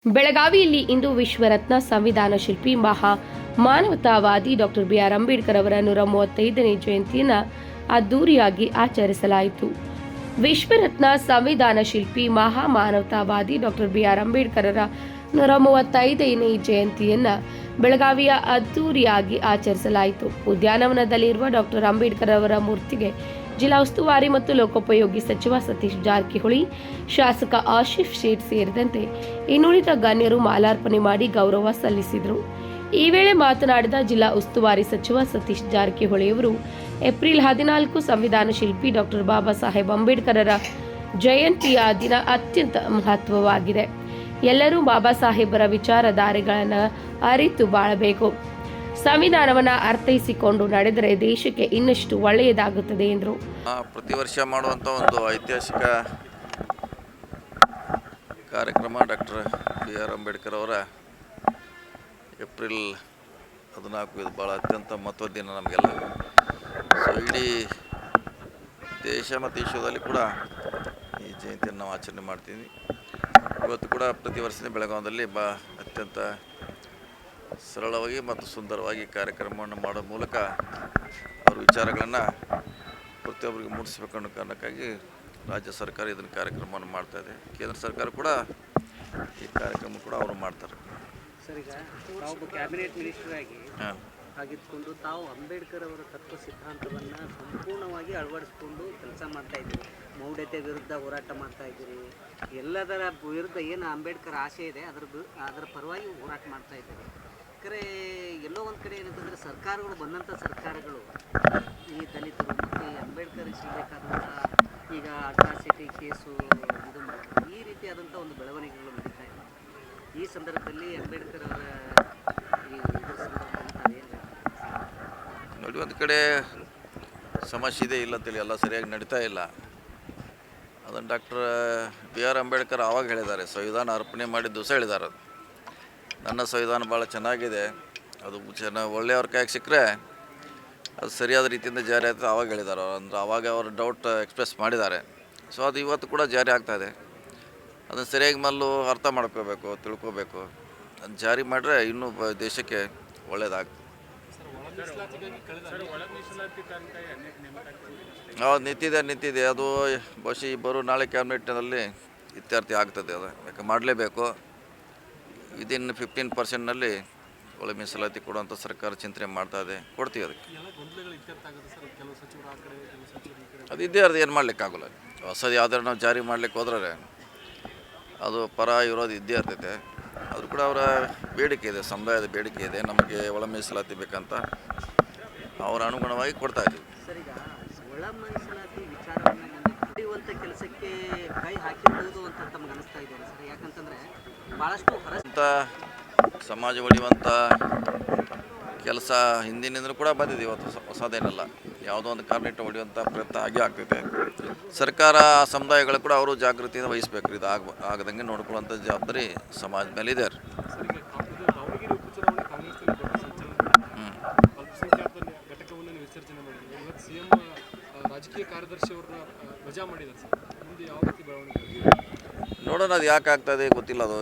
ಬೆಳಗಾವಿಯಲ್ಲಿ ಇಂದು ವಿಶ್ವರತ್ನ ಸಂವಿಧಾನ ಶಿಲ್ಪಿ ಮಾನವತಾವಾದಿ ಡಾಕ್ಟರ್ ಬಿ.ಆರ್. ಅಂಬೇಡ್ಕರ್ ಅವರ 135ನೇ ಜಯಂತಿಯನ್ನು ಅದ್ದೂರಿಯಾಗಿ ಆಚರಿಸಲಾಯಿತು. ವಿಶ್ವರತ್ನ ಸಂವಿಧಾನ ಶಿಲ್ಪಿ ಮಾನವತಾವಾದಿ ಡಾಕ್ಟರ್ ಬಿ.ಆರ್. ಅಂಬೇಡ್ಕರ್ ಅವರ 135ನೇ ಜಯಂತಿಯನ್ನು ಬೆಳಗಾವಿಯ ಅದ್ದೂರಿಯಾಗಿ ಆಚರಿಸಲಾಯಿತು. ಉದ್ಯಾನವನದಲ್ಲಿರುವ ಡಾಕ್ಟರ್ ಅಂಬೇಡ್ಕರ್ ಅವರ ಮೂರ್ತಿಗೆ ಜಿಲ್ಲಾ ಉಸ್ತುವಾರಿ ಮತ್ತು ಲೋಕೋಪಯೋಗಿ ಸಚಿವ ಸತೀಶ್ ಜಾರಕಿಹೊಳಿ, ಶಾಸಕ ಆಶಿಫ್ ಶೇಟ್ ಸೇರಿದಂತೆ ಇನ್ನುಳಿದ ಗಣ್ಯರು ಮಾಲಾರ್ಪಣೆ ಮಾಡಿ ಗೌರವ ಸಲ್ಲಿಸಿದರು. ಈ ವೇಳೆ ಮಾತನಾಡಿದ ಜಿಲ್ಲಾ ಉಸ್ತುವಾರಿ ಸಚಿವ ಸತೀಶ್ ಜಾರಕಿಹೊಳಿ ಅವರು, ಏಪ್ರಿಲ್ 14 ಸಂವಿಧಾನ ಶಿಲ್ಪಿ ಡಾಕ್ಟರ್ ಬಾಬಾ ಸಾಹೇಬ್ ಅಂಬೇಡ್ಕರರ ಜಯಂತಿಯ ದಿನ ಅತ್ಯಂತ ಮಹತ್ವವಾಗಿದೆ. ಎಲ್ಲರೂ ಬಾಬಾ ಸಾಹೇಬರ ವಿಚಾರಧಾರೆಗಳನ್ನು ಅರಿತು ಬಾಳಬೇಕು. ಸಂವಿಧಾನವನ್ನು ಅರ್ಥೈಸಿಕೊಂಡು ನಡೆದರೆ ದೇಶಕ್ಕೆ ಇನ್ನಷ್ಟು ಒಳ್ಳೆಯದಾಗುತ್ತದೆ ಎಂದರು. ಪ್ರತಿ ವರ್ಷ ಮಾಡುವಂಥ ಒಂದು ಐತಿಹಾಸಿಕ ಕಾರ್ಯಕ್ರಮ ಡಾಕ್ಟರ್ ಬಿ.ಆರ್. ಅಂಬೇಡ್ಕರ್ ಅವರ ಏಪ್ರಿಲ್ 14 ಇದು ಭಾಳ ಅತ್ಯಂತ ಮಹತ್ವದ ದಿನ ನಮಗೆಲ್ಲ. ಸೊ ಇಡೀ ದೇಶ ಮತ್ತು ವಿಶ್ವದಲ್ಲಿ ಕೂಡ ಈ ಜಯಂತಿಯನ್ನು ನಾವು ಆಚರಣೆ ಮಾಡ್ತೀವಿ. ಇವತ್ತು ಕೂಡ ಪ್ರತಿ ವರ್ಷದ ಬೆಳಗಾವಿಯಲ್ಲಿ ಅತ್ಯಂತ ಸರಳವಾಗಿ ಮತ್ತು ಸುಂದರವಾಗಿ ಕಾರ್ಯಕ್ರಮವನ್ನು ಮಾಡೋ ಮೂಲಕ ಅವ್ರ ವಿಚಾರಗಳನ್ನು ಪ್ರತಿಯೊಬ್ಬರಿಗೆ ಮೂಡಿಸಬೇಕು ಅನ್ನೋ ಕಾರಣಕ್ಕಾಗಿ ರಾಜ್ಯ ಸರ್ಕಾರ ಇದನ್ನು ಕಾರ್ಯಕ್ರಮವನ್ನು ಮಾಡ್ತಾಯಿದೆ. ಕೇಂದ್ರ ಸರ್ಕಾರ ಕೂಡ ಈ ಕಾರ್ಯಕ್ರಮ ಕೂಡ ಅವರು ಮಾಡ್ತಾರೆ. ಸರ್, ಈಗ ತಾವು ಕ್ಯಾಬಿನೆಟ್ ಮಿನಿಸ್ಟರ್ ಆಗಿದ್ದುಕೊಂಡು ತಾವು ಅಂಬೇಡ್ಕರ್ ಅವರ ತತ್ವ ಸಿದ್ಧಾಂತವನ್ನು ಸಂಪೂರ್ಣವಾಗಿ ಅಳವಡಿಸ್ಕೊಂಡು ಕೆಲಸ ಮಾಡ್ತಾಯಿದ್ದೀರಿ. ಮೌಢ್ಯತೆ ವಿರುದ್ಧ ಹೋರಾಟ ಮಾಡ್ತಾಯಿದ್ದೀರಿ. ಎಲ್ಲದರ ವಿರುದ್ಧ ಏನು ಅಂಬೇಡ್ಕರ್ ಆಶೆ ಇದೆ ಅದರ ಪರವಾಗಿ ಹೋರಾಟ ಮಾಡ್ತಾಯಿದ್ದೀರಿ. ಕರೆ ಎಲ್ಲೋ ಒಂದು ಕಡೆ ಏನಂತಂದರೆ ಸರ್ಕಾರಗಳು ಬಂದಂಥ ಸರ್ಕಾರಗಳು ಈ ದಲಿತರು ಮತ್ತು ಈ ಅಂಬೇಡ್ಕರ್ ಸಿಗಬೇಕಾದಂಥ ಈಗ ಅಟ್ರಾಸಿಟಿ ಕೇಸು ಇದು ಮಾಡ್ತಾರೆ. ಈ ರೀತಿಯಾದಂಥ ಒಂದು ಬೆಳವಣಿಗೆಗಳು ನಡೀತಾ ಇದೆ. ಈ ಸಂದರ್ಭದಲ್ಲಿ ಅಂಬೇಡ್ಕರ್ ಅವರ ಈ ಇದರ ಸಂದರ್ಭದಲ್ಲಿ ನೋಡಿ, ಒಂದು ಕಡೆ ಸಮಸ್ಯೆ ಇದೆ ಇಲ್ಲ ಅಂತೇಳಿ ಎಲ್ಲ ಸರಿಯಾಗಿ ನಡೀತಾ ಇಲ್ಲ. ಅದನ್ನು ಡಾಕ್ಟರ್ ಬಿ.ಆರ್. ಅಂಬೇಡ್ಕರ್ ಆವಾಗ ಹೇಳಿದ್ದಾರೆ, ಸಂವಿಧಾನ ಅರ್ಪಣೆ ಮಾಡಿದ ದಿವಸ ಹೇಳಿದ್ದಾರೆ, ನನ್ನ ಸಂವಿಧಾನ ಭಾಳ ಚೆನ್ನಾಗಿದೆ, ಅದು ಒಳ್ಳೆಯವ್ರ ಕೈಗೆ ಸಿಕ್ಕರೆ ಅದು ಸರಿಯಾದ ರೀತಿಯಿಂದ ಜಾರಿ ಆಗ್ತದೆ ಆವಾಗ ಹೇಳಿದ್ದಾರೆ. ಅಂದ್ರೆ ಆವಾಗ ಅವರು ಡೌಟ್ ಎಕ್ಸ್ಪ್ರೆಸ್ ಮಾಡಿದ್ದಾರೆ. ಸೊ ಅದು ಇವತ್ತು ಕೂಡ ಜಾರಿ ಆಗ್ತಾಯಿದೆ. ಅದನ್ನು ಸರಿಯಾಗಿ ಅರ್ಥ ಮಾಡ್ಕೋಬೇಕು, ತಿಳ್ಕೋಬೇಕು. ಅದನ್ನು ಜಾರಿ ಮಾಡಿದ್ರೆ ಇನ್ನೂ ದೇಶಕ್ಕೆ ಒಳ್ಳೆಯದಾಗ್ತದೆ. ಹೌದು, ನಿಂತಿದೆ. ಅದು ಬಹುಶಃ ನಾಳೆ ಕ್ಯಾಬಿನೆಟ್ನಲ್ಲಿ ಇತ್ಯರ್ಥ ಆಗ್ತದೆ. ಅದು ಯಾಕೆ ಮಾಡಲೇಬೇಕು. ವಿದಿನ್ 15% ಒಳ ಮೀಸಲಾತಿ ಕೊಡುವಂಥ ಸರ್ಕಾರ ಚಿಂತನೆ ಮಾಡ್ತಾಯಿದೆ. ಕೊಡ್ತೀವಿ. ಅದಕ್ಕೆ ಅದು ಇದ್ದೇ ಅದು ಏನು ಮಾಡಲಿಕ್ಕಾಗಲ್ಲ. ಹೊಸದು ಯಾವ್ದಾರು ನಾವು ಜಾರಿ ಮಾಡ್ಲಿಕ್ಕೆ ಹೋದ್ರೆ ಅದು ಪರ ಇರೋದು ಇದ್ದೇ ಇರ್ತೈತೆ. ಅದು ಕೂಡ ಅವರ ಬೇಡಿಕೆ ಇದೆ, ಸಮುದಾಯದ ಬೇಡಿಕೆ ಇದೆ, ನಮಗೆ ಒಳ ಮೀಸಲಾತಿ ಬೇಕಂತ ಅವರ ಅನುಗುಣವಾಗಿ ಕೊಡ್ತಾಯಿದ್ದೀವಿ. ಸರ್, ಈಗ ಒಳ ಮೀಸಲಾತಿ ವಿಚಾರವನ್ನು ನಡೆಯುವಂಥ ಕೆಲಸಕ್ಕೆ ಕೈ ಹಾಕಿರ್ಬೋದು ಅಂತ ತಮಗೆ ಅನಿಸ್ತಾ ಇದೆ ಸರ್. ಯಾಕಂತಂದರೆ ಭಾಳಷ್ಟು ಸಮಾಜ ಒಡೆಯುವಂಥ ಕೆಲಸ ಹಿಂದಿನಿಂದಲೂ ಕೂಡ ಬಂದಿದೆ. ಇವತ್ತು ಹೊಸದೇನಲ್ಲ. ಯಾವುದೋ ಒಂದು ಕಾರಣಕ್ಕೆ ಹೊಡೆಯುವಂಥ ಪ್ರಯತ್ನ ಆಗೇ ಆಗ್ತೈತೆ. ಸರ್ಕಾರ ಸಮುದಾಯಗಳು ಕೂಡ ಅವರು ಜಾಗೃತಿಯಿಂದ ವಹಿಸಬೇಕು. ಇದು ಆಗದಂಗೆ ನೋಡ್ಕೊಳ್ಳುವಂಥ ಜವಾಬ್ದಾರಿ ಸಮಾಜ ಮೇಲೆ ಇದೆ. ನೋಡೋಣ, ಅದು ಯಾಕೆ ಆಗ್ತದೆ ಗೊತ್ತಿಲ್ಲ. ಅದು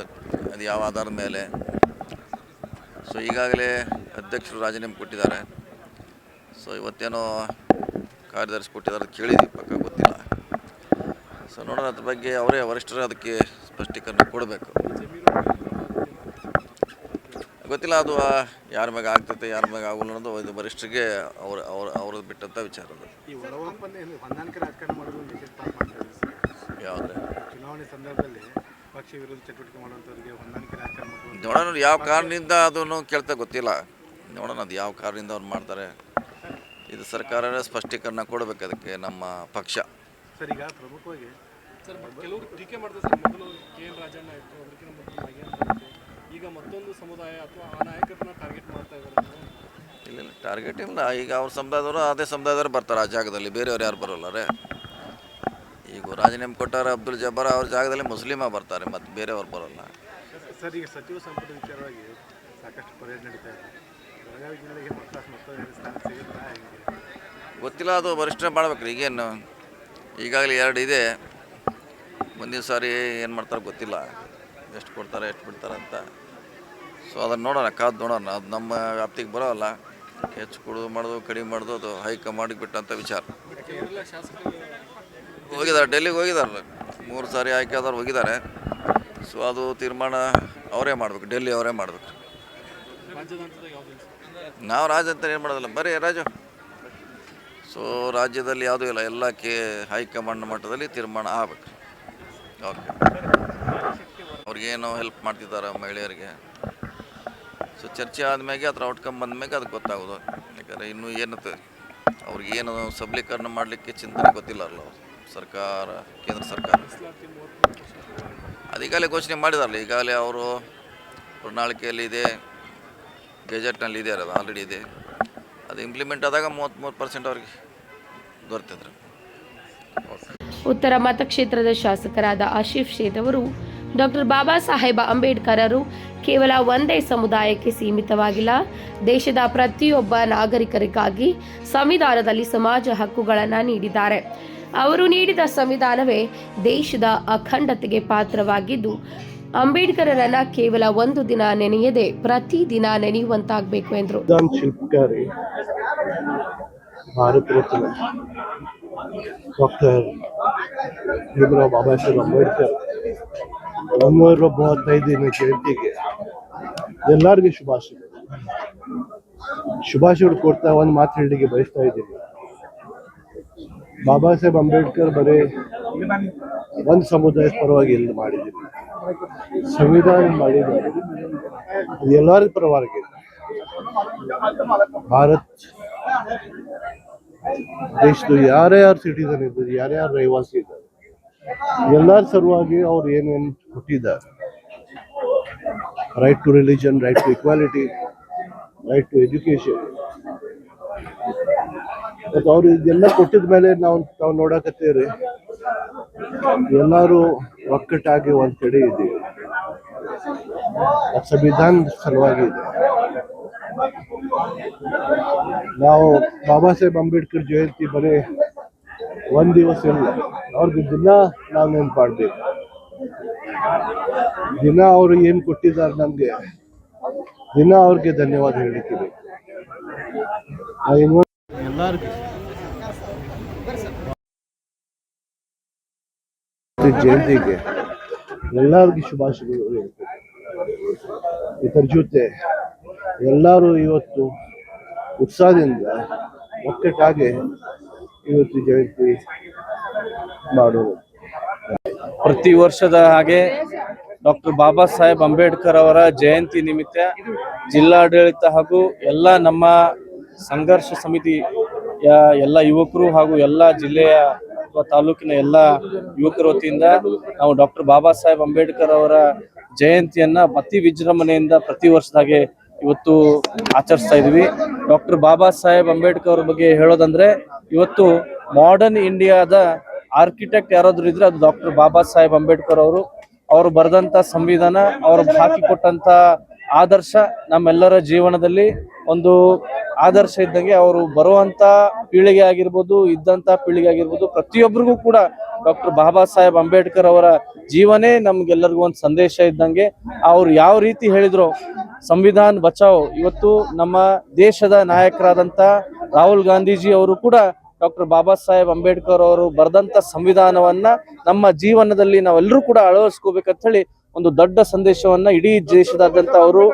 ಯಾವ ಆಧಾರದ ಮೇಲೆ. ಸೊ ಈಗಾಗಲೇ ಅಧ್ಯಕ್ಷರು ರಾಜೀನಾಮೆ ಕೊಟ್ಟಿದ್ದಾರೆ. ಸೊ ಇವತ್ತೇನೋ ಕಾರ್ಯದರ್ಶಿ ಕೊಟ್ಟಿದ್ದಾರೆ, ಕೇಳಿದ್ವಿ, ಪಕ್ಕ ಗೊತ್ತಿಲ್ಲ. ಸೊ ನೋಡೋಣ, ಅದ್ರ ಬಗ್ಗೆ ಅವರೇ ವರಿಷ್ಠರು ಅದಕ್ಕೆ ಸ್ಪಷ್ಟೀಕರಣ ಕೊಡಬೇಕು. ಗೊತ್ತಿಲ್ಲ ಅದು ಯಾರ ಮ್ಯಾಗ ಆಗ್ತೈತೆ, ಯಾರ ಮ್ಯಾಗ ಆಗೋಲ್ಲ ಅನ್ನೋದು ಇದು ವರಿಷ್ಠರಿಗೆ ಅವ್ರದ್ದು ಬಿಟ್ಟಂಥ ವಿಚಾರ. ಅದು ಯಾವುದೇ ಚುನಾವಣೆ ಸಂದರ್ಭದಲ್ಲಿ ಪಕ್ಷ ವಿರೋಧಿ ಚಟುವಟಿಕೆ ಮಾಡುವಂಥವ್ರಿಗೆ ಹೊಂದಾಣಿಕೆ ರಾಜಕಾರಣ ನೋಡೋಣ, ಯಾವ ಕಾರಣದಿಂದ ಅದನ್ನು ಕೇಳ್ತಾ ಗೊತ್ತಿಲ್ಲ. ನೋಡೋಣ ಅದು ಯಾವ ಕಾರಣದಿಂದ ಅವ್ರು ಮಾಡ್ತಾರೆ. ಇದು ಸರ್ಕಾರವೇ ಸ್ಪಷ್ಟೀಕರಣ ಕೊಡಬೇಕು ಅದಕ್ಕೆ, ನಮ್ಮ ಪಕ್ಷ. ಸರ್, ಈಗ ಪ್ರಮುಖವಾಗಿ ಕೆಲವರು ಟೀಕೆ ಮಾಡ್ತಾರೆ ಸರ್. ಮೊದಲು KN ರಾಜಣ್ಣ ಇತ್ತು, ಅದಕ್ಕಿಂತ ಮೊದಲು ಈಗ ಮತ್ತೊಂದು ಸಮುದಾಯ ಅಥವಾ ಆ ನಾಯಕರನ್ನ ಟಾರ್ಗೆಟ್ ಮಾಡ್ತಾ ಇದ್ದಾರೆ. ಇಲ್ಲ, ಟಾರ್ಗೆಟ್ ಇಲ್ಲ. ಈಗ ಅವ್ರ ಸಮುದಾಯದವರು ಅದೇ ಸಮುದಾಯದವರು ಬರ್ತಾರೆ ಆ ಜಾಗದಲ್ಲಿ, ಬೇರೆಯವ್ರು ಯಾರು ಬರೋಲ್ಲ ರೀ. ಈಗ ರಾಜೀನಾಮೆ ಕೊಟ್ಟಾರ ಅಬ್ದುಲ್ ಜಬ್ಬಾರ್, ಅವ್ರ ಜಾಗದಲ್ಲಿ ಮುಸ್ಲಿಮ ಬರ್ತಾರೆ, ಮತ್ತು ಬೇರೆಯವ್ರು ಬರೋಲ್ಲ. ಸರ್, ಈಗ ಸಚಿವ ಸಂಪುಟ ವಿಚಾರವಾಗಿ ಸಾಕಷ್ಟು ಪರ್ಯಟನೆ ನಡೀತಾ ಇದೆ. ಬೆಳಗಾವಿ ಜಿಲ್ಲೆಗೆ ಮತ್ತೊಂದು ಸ್ಥಾನ ಸಿಗುತ್ತಾ? ಗೊತ್ತಿಲ್ಲ, ಅದು ವರಿಷ್ಠ ಮಾಡ್ಬೇಕು ರೀ. ಈಗೇನು ಈಗಾಗಲೇ 2 ಇದೆ, ಮುಂದಿನ ಸಾರಿ ಏನು ಮಾಡ್ತಾರೆ ಗೊತ್ತಿಲ್ಲ. ಎಷ್ಟು ಕೊಡ್ತಾರೆ ಎಷ್ಟು ಬಿಡ್ತಾರೆ ಅಂತ. ಸೊ ಅದನ್ನು ನೋಡೋಣ, ಕಾದು ನೋಡೋಣ. ಅದು ನಮ್ಮ ವ್ಯಾಪ್ತಿಗೆ ಬರೋಲ್ಲ. ಹೆಚ್ಚು ಕೊಡೋದು ಮಾಡೋದು ಕಡಿಮೆ ಮಾಡೋದು ಅದು ಹೈಕಮಾಂಡಿಗೆ ಬಿಟ್ಟಂಥ ವಿಚಾರ. ಕೇರಳ ಶಾಸಕರು ಹೋಗಿದ್ದಾರೆ, ಡೆಲ್ಲಿಗೆ ಹೋಗಿದ್ದಾರೆ, 3 ಸಾರಿ ಆಯ್ಕೆ ಆದವ್ರು ಹೋಗಿದ್ದಾರೆ. ಸೊ ಅದು ತೀರ್ಮಾನ ಅವರೇ ಮಾಡಬೇಕು, ಡೆಲ್ಲಿ ಅವರೇ ಮಾಡಬೇಕು. ರಾಜ್ಯದ ಹಂತದಾಗ ಯಾವುದು ನಾವು ರಾಜ್ಯ ಅಂತ ಏನು ಮಾಡೋದಿಲ್ಲ, ಬರೀ ರಾಜು. ಸೊ ರಾಜ್ಯದಲ್ಲಿ ಯಾವುದೂ ಇಲ್ಲ, ಎಲ್ಲ ಹೈಕಮಾಂಡ್ ಮಟ್ಟದಲ್ಲಿ ತೀರ್ಮಾನ ಆಗಬೇಕು. ಓಕೆ, ಅವ್ರಿಗೇನು ಹೆಲ್ಪ್ ಮಾಡ್ತಿದ್ದಾರೆ ಮಹಿಳೆಯರಿಗೆ. ಸೊ ಚರ್ಚೆ ಆದಮೇಲೆ ಅದ್ರ ಔಟ್ಕಮ್ ಬಂದಮೇಲೆ ಅದಕ್ಕೆ ಗೊತ್ತಾಗೋದು. ಯಾಕಂದರೆ ಇನ್ನೂ ಏನತ್ತೆ ಅವ್ರಿಗೇನು ಸಬಲೀಕರಣ ಮಾಡಲಿಕ್ಕೆ ಚಿಂತನೆ ಗೊತ್ತಿಲ್ಲ ಅಲ್ಲ ಅವರು, ಸರ್ಕಾರ, ಕೇಂದ್ರ ಸರ್ಕಾರ ಅದೀಗಾಗಲೇ ಘೋಷಣೆ ಮಾಡಿದಾರಲ್ಲ. ಈಗಾಗಲೇ ಅವರು ಪ್ರಣಾಳಿಕೆಯಲ್ಲಿ ಇದೆ, ಗೆಜೆಟ್ನಲ್ಲಿ ಇದೆ, ಅದು ಆಲ್ರೆಡಿ ಇದೆ. ಅದು ಇಂಪ್ಲಿಮೆಂಟ್ ಆದಾಗ 33% ಅವ್ರಿಗೆ ದೊರೆತಿದ್ರು. ಉತ್ತರ ಮತಕ್ಷೇತ್ರದ ಶಾಸಕರಾದ ಆಶೀಫ್ ಶೇಟ್ ಅವರು ಡಾಕ್ಟರ್ ಬಾಬಾ ಸಾಹೇಬ ಅಂಬೇಡ್ಕರರು ಕೇವಲ ಒಂದೇ ಸಮುದಾಯಕ್ಕೆ ಸೀಮಿತವಾಗಿಲ್ಲ, ದೇಶದ ಪ್ರತಿಯೊಬ್ಬ ನಾಗರಿಕರಿಗಾಗಿ ಸಂವಿಧಾನದಲ್ಲಿ ಸಮಾಜ ಹಕ್ಕುಗಳನ್ನು ನೀಡಿದ್ದಾರೆ. ಅವರು ನೀಡಿದ ಸಂವಿಧಾನವೇ ದೇಶದ ಅಖಂಡತೆಗೆ ಪಾತ್ರವಾಗಿದ್ದು, ಅಂಬೇಡ್ಕರರನ್ನ ಕೇವಲ ಒಂದು ದಿನ ನೆನೆಯದೆ ಪ್ರತಿ ದಿನ ನೆನೆಯುವಂತಾಗಬೇಕು ಎಂದರು. ಶಿಲ್ಪಕಾರಿ ಭಾರತ ರತ್ನ ಡಾಕ್ಟರ್ ಭೀಮರಾವ್ ಬಾಬಾ ಸಾಹೇಬ್ ಅಂಬೇಡ್ಕರ್ 135ನೇ ಜಯಂತಿಗೆ ಎಲ್ಲರಿಗೂ ಶುಭಾಶಯಗಳು ಕೊಡ್ತಾ ಒಂದು ಮಾತು ಹೇಳಲಿಕ್ಕೆ ಬಯಸ್ತಾ ಇದ್ದೀನಿ. ಬಾಬಾ ಸಾಹೇಬ್ ಅಂಬೇಡ್ಕರ್ ಬರೀ ಒಂದು ಸಮುದಾಯದ ಪರವಾಗಿ ಎಲ್ಲ ಮಾಡಿದ್ದೀನಿ, ಸಂವಿಧಾನ ಮಾಡಿದ್ದಾರೆ, ಅದು ಎಲ್ಲರ ಪರವಾಗಿ. ಭಾರತ ದೇಶದ ಯಾರ್ಯಾರು ಸಿಟಿಸನ್ ಇದ್ದಾರೆ, ಯಾರ್ಯಾರು ರಹಿವಾಸಿ ಇದ್ದಾರೆ, ಎಲ್ಲರ ಸಲುವಾಗಿ ಅವ್ರು ಏನೇನು ಕೊಟ್ಟಿದ್ದಾರೆ. Right to religion, right to equality, right to education. ಮತ್ತು ಅವ್ರು ಇದೆಲ್ಲ ಕೊಟ್ಟಿದ ಮೇಲೆ ನಾವು ನೋಡಕತ್ತೇವ್ರಿ, ಎಲ್ಲರೂ ಒಕ್ಕಟ್ಟಾಗಿ ಒಂದ್ ಕಡೆ ಇದ್ದೀವಿ. ಸಂವಿಧಾನ ಸಲುವಾಗಿ ಇದೆ. ನಾವು ಬಾಬಾ ಸಾಹೇಬ್ ಅಂಬೇಡ್ಕರ್ ಜಯಂತಿ ಬರೀ ಒಂದ್ ದಿವಸ ಇಲ್ಲ, ಅವ್ರಿಗೆ ದಿನ ನಾವು ನೆನ್ಪಾಡ್ಬೇಕು. ದಿನ ಅವರು ಏನ್ ಕೊಟ್ಟಿದ್ದಾರೆ ನಮ್ಗೆ, ದಿನ ಅವ್ರಿಗೆ ಧನ್ಯವಾದ ಹೇಳಲಿಕ್ಕೆ ಬೇಕು. ಎಲ್ಲರಿಗೂ ಜಯಂತಿಗೆ ಎಲ್ಲರಿಗೂ ಶುಭಾಶಯಗಳು ಹೇಳ್ಬೇಕು. ಇದರ ಜೊತೆ ಎಲ್ಲರೂ ಇವತ್ತು ಉತ್ಸಾಹದಿಂದ ಒಕ್ಕಟ್ಟಾಗಿ ಇವತ್ತು ಜಯಂತಿ ಮಾಡೋದು. ಪ್ರತಿ ವರ್ಷದ ಹಾಗೆ ಡಾಕ್ಟರ್ ಬಾಬಾ ಸಾಹೇಬ್ ಅಂಬೇಡ್ಕರ್ ಅವರ ಜಯಂತಿ ನಿಮಿತ್ತ ಜಿಲ್ಲಾಡಳಿತ ಹಾಗೂ ಎಲ್ಲ ನಮ್ಮ ಸಂಘರ್ಷ ಸಮಿತಿಯ ಎಲ್ಲ ಯುವಕರು ಹಾಗೂ ಎಲ್ಲ ಜಿಲ್ಲೆಯ ಅಥವಾ ತಾಲೂಕಿನ ಎಲ್ಲ ಯುವಕರ ವತಿಯಿಂದ ನಾವು ಡಾಕ್ಟರ್ ಬಾಬಾ ಸಾಹೇಬ್ ಅಂಬೇಡ್ಕರ್ ಅವರ ಜಯಂತಿಯನ್ನ ಅತಿ ವಿಜೃಂಭಣೆಯಿಂದ ಪ್ರತಿ ವರ್ಷದ ಹಾಗೆ ಇವತ್ತು ಆಚರಿಸ್ತಾ ಇದೀವಿ. ಡಾಕ್ಟರ್ ಬಾಬಾ ಸಾಹೇಬ್ ಅಂಬೇಡ್ಕರ್ ಅವ್ರ ಬಗ್ಗೆ ಹೇಳೋದಂದ್ರೆ, ಇವತ್ತು ಮಾಡರ್ನ್ ಇಂಡಿಯಾದ ಆರ್ಕಿಟೆಕ್ಟ್ ಯಾರಾದ್ರೂ ಇದ್ರೆ ಅದು ಡಾಕ್ಟರ್ ಬಾಬಾ ಸಾಹೇಬ್ ಅಂಬೇಡ್ಕರ್ ಅವರು ಬರೆದಂತ ಸಂವಿಧಾನ, ಅವರು ಹಾಕಿಕೊಟ್ಟಂತ ಆದರ್ಶ ನಮ್ಮೆಲ್ಲರ ಜೀವನದಲ್ಲಿ ಒಂದು ಆದರ್ಶ ಇದ್ದಂಗೆ. ಅವರು ಬರುವಂತ ಪೀಳಿಗೆ ಆಗಿರ್ಬೋದು, ಇದ್ದಂತ ಪೀಳಿಗೆ ಆಗಿರ್ಬೋದು, ಪ್ರತಿಯೊಬ್ಬರಿಗೂ ಕೂಡ ಡಾಕ್ಟರ್ ಬಾಬಾ ಸಾಹೇಬ್ ಅಂಬೇಡ್ಕರ್ ಅವರ ಜೀವನೇ ನಮ್ಗೆಲ್ಲರಿಗೂ ಒಂದು ಸಂದೇಶ ಇದ್ದಂಗೆ. ಅವ್ರು ಯಾವ ರೀತಿ ಹೇಳಿದ್ರು, ಸಂವಿಧಾನ ಬಚಾವ್. ಇವತ್ತು ನಮ್ಮ ದೇಶದ ನಾಯಕರಾದಂತ ರಾಹುಲ್ ಗಾಂಧೀಜಿ ಅವರು ಕೂಡ ಡಾಕ್ಟರ್ ಬಾಬಾ ಸಾಹೇಬ್ ಅಂಬೇಡ್ಕರ್ ಅವರು ಬರೆದಂತ ಸಂವಿಧಾನವನ್ನ ನಮ್ಮ ಜೀವನದಲ್ಲಿ ನಾವೆಲ್ಲರೂ ಕೂಡ ಅಳವಡಿಸ್ಕೋಬೇಕಂತ ಹೇಳಿ ಒಂದು ದೊಡ್ಡ ಸಂದೇಶವನ್ನ ಇಡೀ ದೇಶದಾದ್ಯಂತ ಅವರು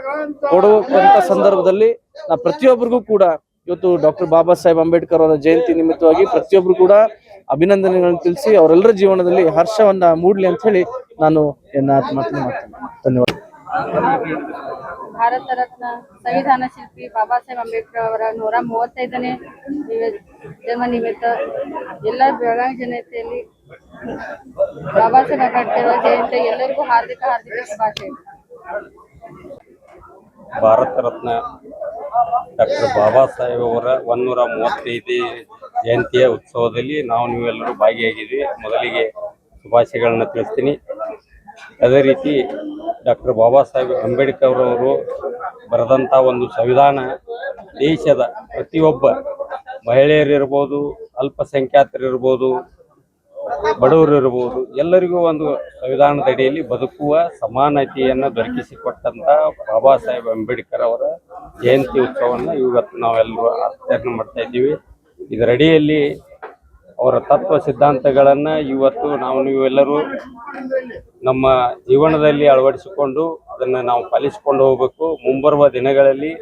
ಕೊಡುವಂತ ಸಂದರ್ಭದಲ್ಲಿ ನಾ ಪ್ರತಿಯೊಬ್ಬರಿಗೂ ಕೂಡ ಇವತ್ತು ಡಾಕ್ಟರ್ ಬಾಬಾ ಸಾಹೇಬ್ ಅಂಬೇಡ್ಕರ್ ಅವರ ಜಯಂತಿ ನಿಮಿತ್ತವಾಗಿ ಪ್ರತಿಯೊಬ್ಬರು ಕೂಡ ಅಭಿನಂದನೆಗಳನ್ನು ತಿಳಿಸಿ ಅವರೆಲ್ಲರ ಜೀವನದಲ್ಲಿ ಹರ್ಷವನ್ನ ಮೂಡ್ಲಿ ಅಂತ ಹೇಳಿ ನಾನು ಮಾತನ್ನ ಮಾಡ್ತೇನೆ. ಧನ್ಯವಾದ. ಭಾರತ ರತ್ನ ಸಂವಿಧಾನ ಶಿಲ್ಪಿ ಬಾಬಾ ಸಾಹೇಬ್ ಅಂಬೇಡ್ಕರ್ ಅವರ 135ನೇ ಜನ್ಮ ನಿಮಿತ್ತ ಎಲ್ಲ ಬೆಳಗಾವಿ ಜನತೆಯಲ್ಲಿ ಬಾಬಾ ಸಾಹೇಬ್ ಅಂಬೇಡ್ಕರ್ ಜಯಂತಿ ಎಲ್ಲರಿಗೂ ಹಾರ್ದಿಕ ಶುಭಾಶಯ. ಭಾರತ ರತ್ನ ಡಾಕ್ಟರ್ ಬಾಬಾ ಸಾಹೇಬ್ ಅವರ 135 ಜಯಂತಿಯ ಉತ್ಸವದಲ್ಲಿ ನೀವೆಲ್ಲರೂ ಭಾಗಿಯಾಗಿದ್ವಿ. ಮೊದಲಿಗೆ ಶುಭಾಶಯಗಳನ್ನ ತಿಳಿಸ್ತೀನಿ. ಅದೇ ರೀತಿ ಡಾಕ್ಟರ್ ಬಾಬಾ ಸಾಹೇಬ್ ಅಂಬೇಡ್ಕರ್ ಅವರು ಬರೆದಂಥ ಒಂದು ಸಂವಿಧಾನ ದೇಶದ ಪ್ರತಿಯೊಬ್ಬ ಮಹಿಳೆಯರಿರ್ಬೋದು, ಅಲ್ಪಸಂಖ್ಯಾತರಿರ್ಬೋದು, ಬಡವರು ಇರಬಹುದು, ಎಲ್ಲರಿಗೂ ಒಂದು ಸಂವಿಧಾನದ ಅಡಿಯಲ್ಲಿ ಬದುಕುವ ಸಮಾನತೆಯನ್ನು ದೊರಕಿಸಿಕೊಟ್ಟಂತ ಬಾಬಾ ಸಾಹೇಬ್ ಅಂಬೇಡ್ಕರ್ ಅವರ ಜಯಂತಿ ಉತ್ಸವವನ್ನು ಇವತ್ತು ನಾವೆಲ್ಲರೂ ಆಚರಣೆ ಮಾಡ್ತಾ ಇದ್ದೀವಿ. ಇದರಡಿಯಲ್ಲಿ ಅವರ ತತ್ವ ಸಿದ್ಧಾಂತಗಳನ್ನು ಇವತ್ತು ನೀವೆಲ್ಲರೂ ನಮ್ಮ ಜೀವನದಲ್ಲಿ ಅಳವಡಿಸಿಕೊಂಡು ಅದನ್ನು ನಾವು ಪಾಲಿಸಿಕೊಂಡು ಹೋಗಬೇಕು. ಮುಂಬರುವ ದಿನಗಳಲ್ಲಿ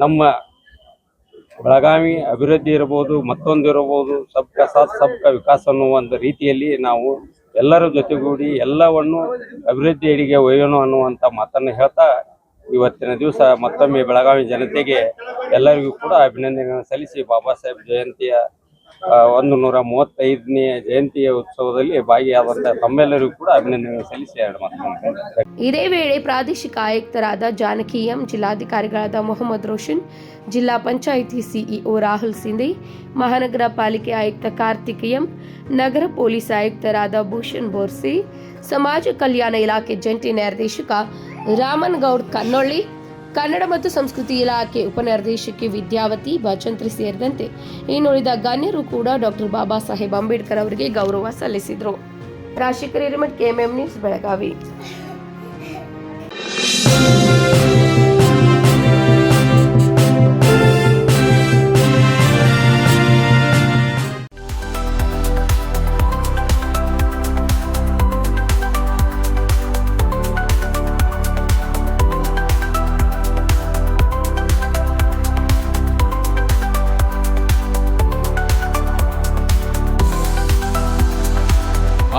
ನಮ್ಮ ಬೆಳಗಾವಿ ಅಭಿವೃದ್ಧಿ ಇರಬಹುದು, ಮತ್ತೊಂದು ಇರಬಹುದು, ಸಬ್ಕಾ ಸಾಥ್ ಸಬ್ಕಾ ವಿಕಾಸ್ ಅನ್ನುವ ಒಂದು ರೀತಿಯಲ್ಲಿ ನಾವು ಎಲ್ಲರ ಜೊತೆಗೂಡಿ ಎಲ್ಲವನ್ನು ಅಭಿವೃದ್ಧಿಯಡಿಗೆ ಒಯ್ಯೋಣ ಅನ್ನುವಂಥ ಮಾತನ್ನು ಹೇಳ್ತಾ ಇವತ್ತಿನ ದಿವಸ ಮತ್ತೊಮ್ಮೆ ಬೆಳಗಾವಿ ಜನತೆಗೆ ಎಲ್ಲರಿಗೂ ಕೂಡ ಅಭಿನಂದನೆಗಳನ್ನು ಸಲ್ಲಿಸಿ ಬಾಬಾ ಸಾಹೇಬ್ ಜಯಂತಿಯ 135ನೇ ಜಯಂತಿಯ ಉತ್ಸವದಲ್ಲಿ ಭಾಗಿಯಾದಂಥ ತಮ್ಮೆಲ್ಲರಿಗೂ ಕೂಡ ಅಭಿನಂದನೆ ಸಲ್ಲಿಸಿ ಎರಡು ಮಾತು. ಇದೇ ವೇಳೆ ಪ್ರಾದೇಶಿಕ ಆಯುಕ್ತರಾದ ಜಾನಕಿ ಎಂ, ಜಿಲ್ಲಾಧಿಕಾರಿಗಳಾದ ಮೊಹಮ್ಮದ್ ರೋಷನ್, ಜಿಲ್ಲಾ ಪಂಚಾಯಿತಿ ಸಿಇಒ ರಾಹುಲ್ ಸಿಂಧೆ, ಮಹಾನಗರ ಪಾಲಿಕೆ ಆಯುಕ್ತ ಕಾರ್ತಿಕ್ ಎಂ, ನಗರ ಪೊಲೀಸ್ ಆಯುಕ್ತರಾದ ಭೂಷಣ್ ಬೋರ್ಸಿ, ಸಮಾಜ ಕಲ್ಯಾಣ ಇಲಾಖೆ ಜಂಟಿ ನಿರ್ದೇಶಕ ರಾಮನ್ಗೌಡ್ ಕನ್ನೊಳ್ಳಿ, ಕನ್ನಡ ಮತ್ತು ಸಂಸ್ಕೃತಿ ಇಲಾಖೆ ಉಪನಿರ್ದೇಶಕಿ ವಿದ್ಯಾವತಿ ಭಜಂತ್ರಿ ಸೇರಿದಂತೆ ಇನ್ನುಳಿದ ಗಣ್ಯರು ಕೂಡ ಡಾಕ್ಟರ್ ಬಾಬಾ ಸಾಹೇಬ್ ಅಂಬೇಡ್ಕರ್ ಅವರಿಗೆ ಗೌರವ ಸಲ್ಲಿಸಿದರು. Rajashekar Hiremath, KMM news, Belagavi.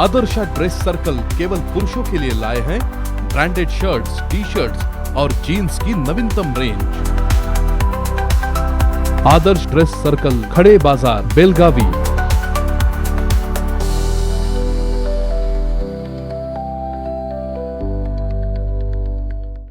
Adarsh dress circle केवल पुरुषों के लिए लाए हैं ब्रांडेड शर्ट्स, टी शर्ट्स और जीन्स की नवीनतम रेंज। आदर्श ड्रेस सर्कल, खड़े बाजार, बेलगावी।